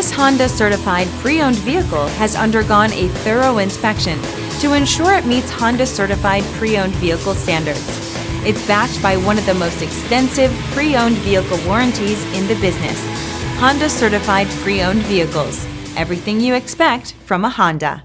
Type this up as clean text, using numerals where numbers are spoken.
This Honda certified pre-owned vehicle has undergone a thorough inspection to ensure it meets Honda certified pre-owned vehicle standards. It's backed by one of the most extensive pre-owned vehicle warranties in the business. Honda certified pre-owned vehicles. Everything you expect from a Honda.